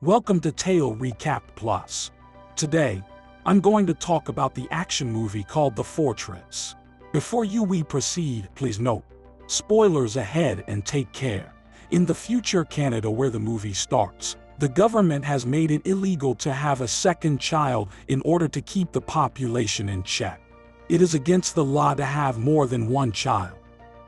Welcome to Talerecappedplus. Today, I'm going to talk about the action movie called The Fortress. Before we proceed, please note, spoilers ahead and take care. In the future Canada where the movie starts, the government has made it illegal to have a second child in order to keep the population in check. It is against the law to have more than one child,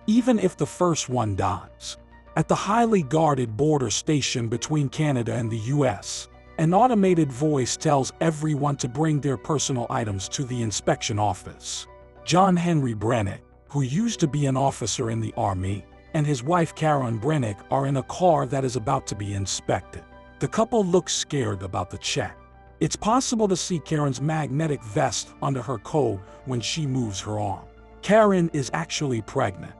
even if the first one dies. At the highly guarded border station between Canada and the US, an automated voice tells everyone to bring their personal items to the inspection office. John Henry Brennick, who used to be an officer in the Army, and his wife Karen Brennick are in a car that is about to be inspected. The couple looks scared about the check. It's possible to see Karen's magnetic vest under her coat when she moves her arm. Karen is actually pregnant,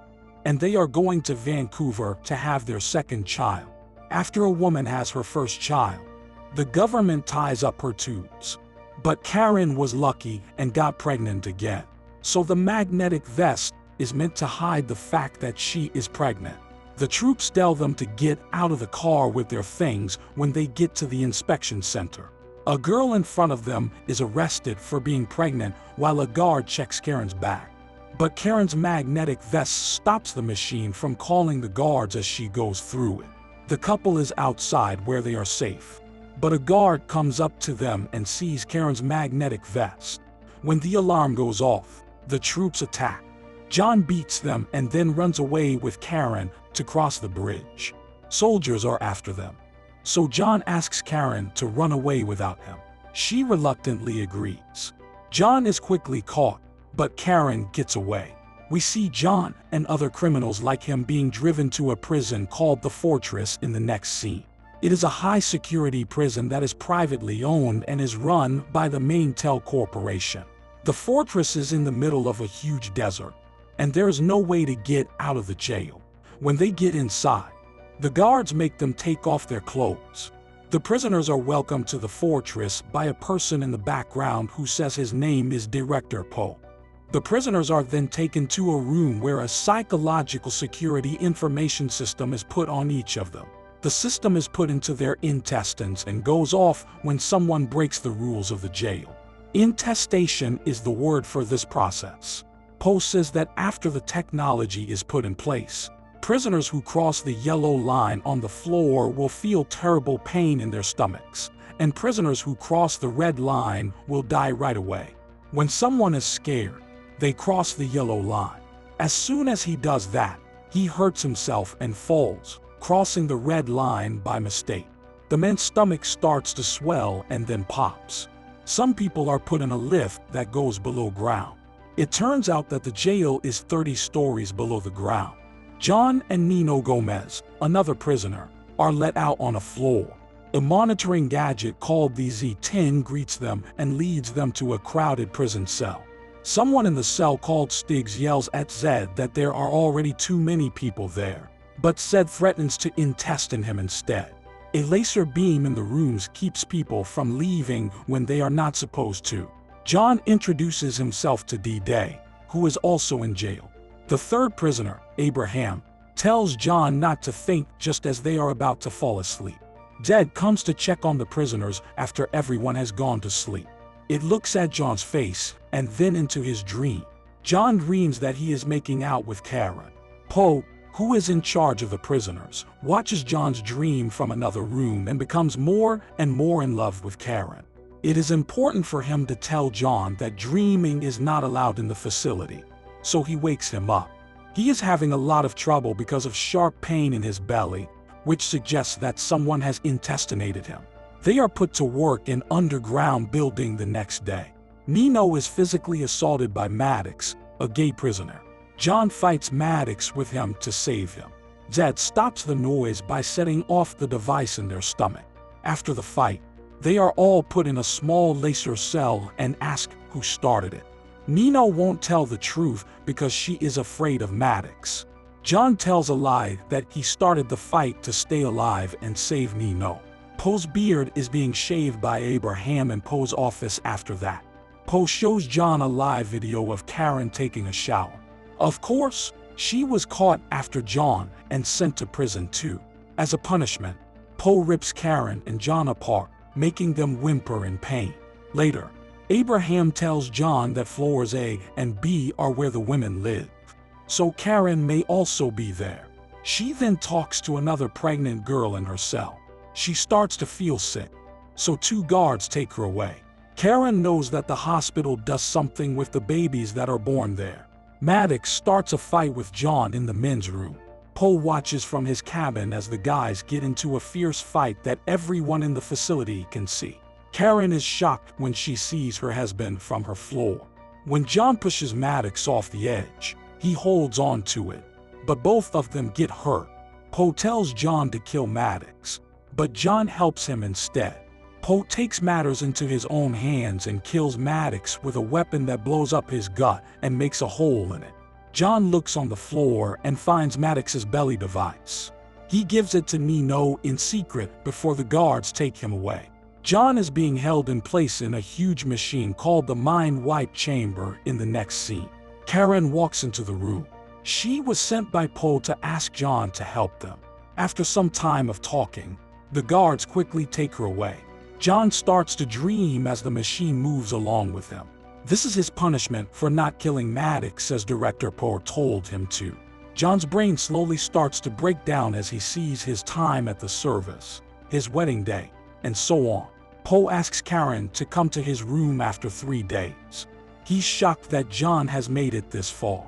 and they are going to Vancouver to have their second child. After a woman has her first child, the government ties up her tubes. But Karen was lucky and got pregnant again. So the magnetic vest is meant to hide the fact that she is pregnant. The troops tell them to get out of the car with their things when they get to the inspection center. A girl in front of them is arrested for being pregnant while a guard checks Karen's bag. But Karen's magnetic vest stops the machine from calling the guards as she goes through it. The couple is outside where they are safe, but a guard comes up to them and sees Karen's magnetic vest. When the alarm goes off, the troops attack. John beats them and then runs away with Karen to cross the bridge. Soldiers are after them, so John asks Karen to run away without him. She reluctantly agrees. John is quickly caught, but Karen gets away. We see John and other criminals like him being driven to a prison called The Fortress in the next scene. It is a high-security prison that is privately owned and is run by the Maintel Corporation. The fortress is in the middle of a huge desert, and there is no way to get out of the jail. When they get inside, the guards make them take off their clothes. The prisoners are welcomed to the fortress by a person in the background who says his name is Director Poe. The prisoners are then taken to a room where a psychological security information system is put on each of them. The system is put into their intestines and goes off when someone breaks the rules of the jail. Intestation is the word for this process. Poe says that after the technology is put in place, prisoners who cross the yellow line on the floor will feel terrible pain in their stomachs, and prisoners who cross the red line will die right away. When someone is scared, they cross the yellow line. As soon as he does that, he hurts himself and falls, crossing the red line by mistake. The man's stomach starts to swell and then pops. Some people are put in a lift that goes below ground. It turns out that the jail is 30 stories below the ground. John and Nino Gomez, another prisoner, are let out on a floor. A monitoring gadget called the Z10 greets them and leads them to a crowded prison cell. Someone in the cell called Stiggs yells at Zed that there are already too many people there, but Zed threatens to intestine him instead. A laser beam in the rooms keeps people from leaving when they are not supposed to. John introduces himself to D-Day, who is also in jail. The third prisoner, Abraham, tells John not to think just as they are about to fall asleep. Zed comes to check on the prisoners after everyone has gone to sleep. It looks at John's face and then into his dream. John dreams that he is making out with Karen. Poe, who is in charge of the prisoners, watches John's dream from another room and becomes more and more in love with Karen. It is important for him to tell John that dreaming is not allowed in the facility, so he wakes him up. He is having a lot of trouble because of sharp pain in his belly, which suggests that someone has intestinated him. They are put to work in underground building the next day. Nino is physically assaulted by Maddox, a gay prisoner. John fights Maddox with him to save him. Zed stops the noise by setting off the device in their stomach. After the fight, they are all put in a small laser cell and ask who started it. Nino won't tell the truth because she is afraid of Maddox. John tells a lie that he started the fight to stay alive and save Nino. Poe's beard is being shaved by Abraham in Poe's office after that. Poe shows John a live video of Karen taking a shower. Of course, she was caught after John and sent to prison too. As a punishment, Poe rips Karen and John apart, making them whimper in pain. Later, Abraham tells John that floors A and B are where the women live, so Karen may also be there. She then talks to another pregnant girl in her cell. She starts to feel sick, so 2 guards take her away. Karen knows that the hospital does something with the babies that are born there. Maddox starts a fight with John in the men's room. Poe watches from his cabin as the guys get into a fierce fight that everyone in the facility can see. Karen is shocked when she sees her husband from her floor. When John pushes Maddox off the edge, he holds on to it, but both of them get hurt. Poe tells John to kill Maddox, but John helps him instead. Poe takes matters into his own hands and kills Maddox with a weapon that blows up his gut and makes a hole in it. John looks on the floor and finds Maddox's belly device. He gives it to Nino in secret before the guards take him away. John is being held in place in a huge machine called the Mind Wipe Chamber in the next scene. Karen walks into the room. She was sent by Poe to ask John to help them. After some time of talking, the guards quickly take her away. John starts to dream as the machine moves along with him. This is his punishment for not killing Maddox as Director Poe told him to. John's brain slowly starts to break down as he sees his time at the service, his wedding day, and so on. Poe asks Karen to come to his room after 3 days. He's shocked that John has made it this far.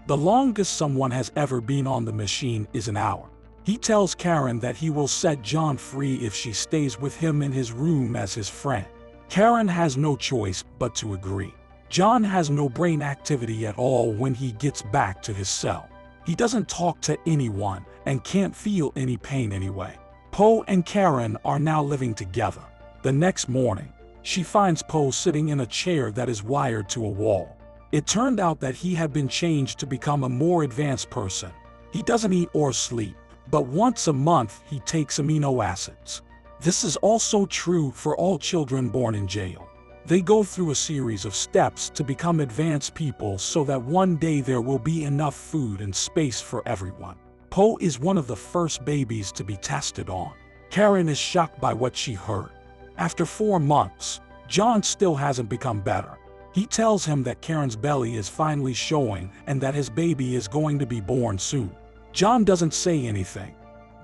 The longest someone has ever been on the machine is an hour. He tells Karen that he will set John free if she stays with him in his room as his friend. Karen has no choice but to agree. John has no brain activity at all when he gets back to his cell. He doesn't talk to anyone and can't feel any pain anyway. Poe and Karen are now living together. The next morning, she finds Poe sitting in a chair that is wired to a wall. It turned out that he had been changed to become a more advanced person. He doesn't eat or sleep, but once a month he takes amino acids. This is also true for all children born in jail. They go through a series of steps to become advanced people so that one day there will be enough food and space for everyone. Poe is one of the first babies to be tested on. Karen is shocked by what she heard. After 4 months, John still hasn't become better. He tells him that Karen's belly is finally showing and that his baby is going to be born soon. John doesn't say anything,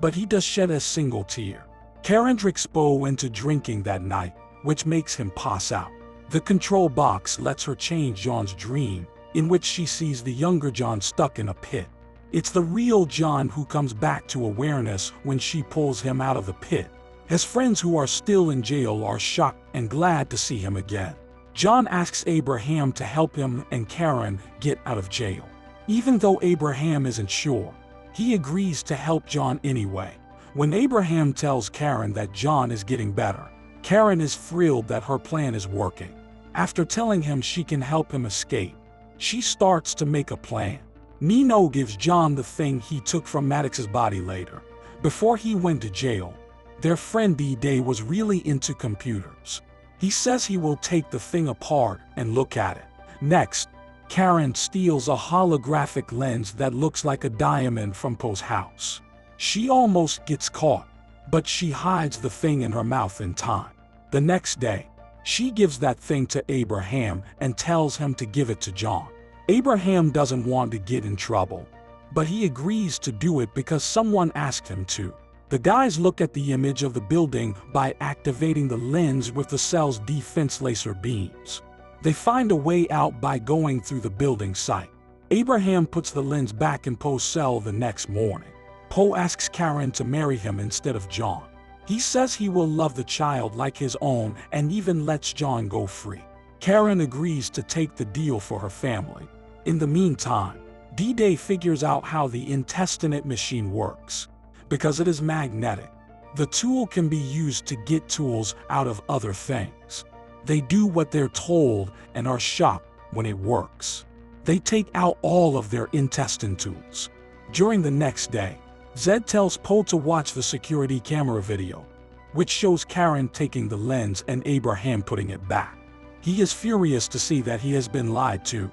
but he does shed a single tear. Karen tricks Poe into drinking that night, which makes him pass out. The control box lets her change John's dream, in which she sees the younger John stuck in a pit. It's the real John who comes back to awareness when she pulls him out of the pit. His friends who are still in jail are shocked and glad to see him again. John asks Abraham to help him and Karen get out of jail. Even though Abraham isn't sure, he agrees to help John anyway. When Abraham tells Karen that John is getting better, Karen is thrilled that her plan is working. After telling him she can help him escape, she starts to make a plan. Nino gives John the thing he took from Maddox's body later. Before he went to jail, their friend D-Day was really into computers. He says he will take the thing apart and look at it. Next, Karen steals a holographic lens that looks like a diamond from Poe's house. She almost gets caught, but she hides the thing in her mouth in time. The next day, she gives that thing to Abraham and tells him to give it to John. Abraham doesn't want to get in trouble, but he agrees to do it because someone asked him to. The guys look at the image of the building by activating the lens with the cell's defense laser beams. They find a way out by going through the building site. Abraham puts the lens back in Poe's cell the next morning. Poe asks Karen to marry him instead of John. He says he will love the child like his own and even lets John go free. Karen agrees to take the deal for her family. In the meantime, D-Day figures out how the intestinate machine works. Because it is magnetic, the tool can be used to get tools out of other things. They do what they're told and are shocked when it works. They take out all of their intestine tools. During the next day, Zed tells Poe to watch the security camera video, which shows Karen taking the lens and Abraham putting it back. He is furious to see that he has been lied to,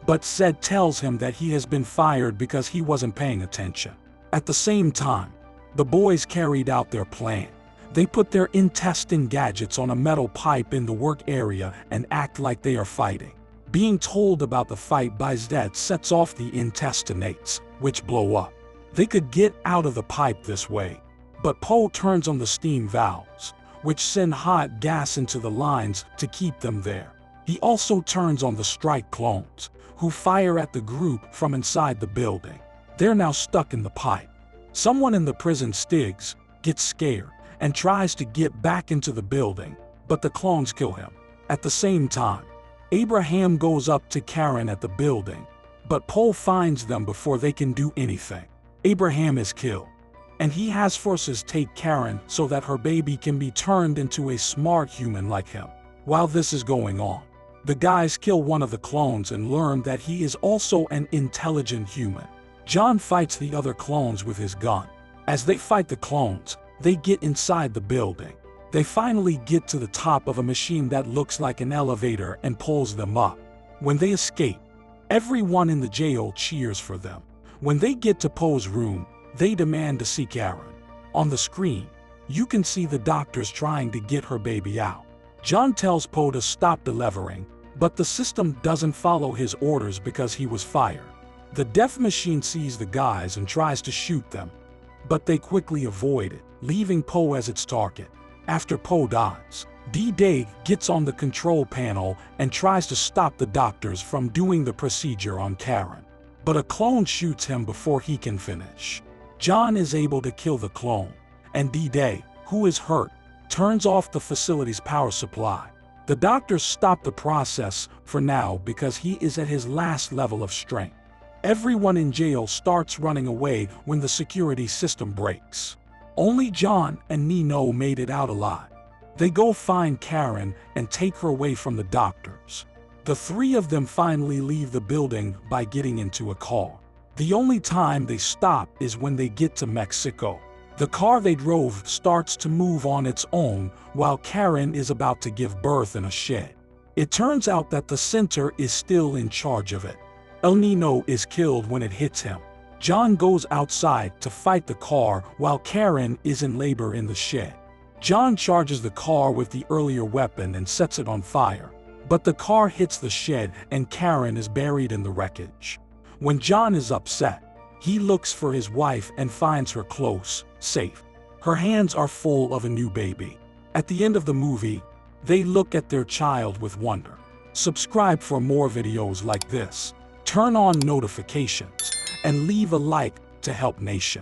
but Zed tells him that he has been fired because he wasn't paying attention. At the same time, the boys carried out their plan. They put their intestine gadgets on a metal pipe in the work area and act like they are fighting. Being told about the fight by Zed sets off the intestinates, which blow up. They could get out of the pipe this way, but Poe turns on the steam valves, which send hot gas into the lines to keep them there. He also turns on the strike clones, who fire at the group from inside the building. They're now stuck in the pipe. Someone in the prison Stiggs gets scared and tries to get back into the building, but the clones kill him. At the same time, Abraham goes up to Karen at the building, but Poe finds them before they can do anything. Abraham is killed, and he has forces take Karen so that her baby can be turned into a smart human like him. While this is going on, the guys kill one of the clones and learn that he is also an intelligent human. John fights the other clones with his gun. As they fight the clones, they get inside the building. They finally get to the top of a machine that looks like an elevator and pulls them up. When they escape, everyone in the jail cheers for them. When they get to Poe's room, they demand to see Karen. On the screen, you can see the doctors trying to get her baby out. John tells Poe to stop delivering, but the system doesn't follow his orders because he was fired. The death machine sees the guys and tries to shoot them, but they quickly avoid it, leaving Poe as its target. After Poe dies, D-Day gets on the control panel and tries to stop the doctors from doing the procedure on Karen, but a clone shoots him before he can finish. John is able to kill the clone, and D-Day, who is hurt, turns off the facility's power supply. The doctors stop the process for now because he is at his last level of strength. Everyone in jail starts running away when the security system breaks. Only John and Nino made it out alive. They go find Karen and take her away from the doctors. The three of them finally leave the building by getting into a car. The only time they stop is when they get to Mexico. The car they drove starts to move on its own while Karen is about to give birth in a shed. It turns out that the center is still in charge of it. El Nino is killed when it hits him. John goes outside to fight the car while Karen is in labor in the shed. John charges the car with the earlier weapon and sets it on fire, but the car hits the shed and Karen is buried in the wreckage. When John is upset, he looks for his wife and finds her close, safe. Her hands are full of a new baby. At the end of the movie, they look at their child with wonder. Subscribe for more videos like this, turn on notifications, and leave a like to help Nation.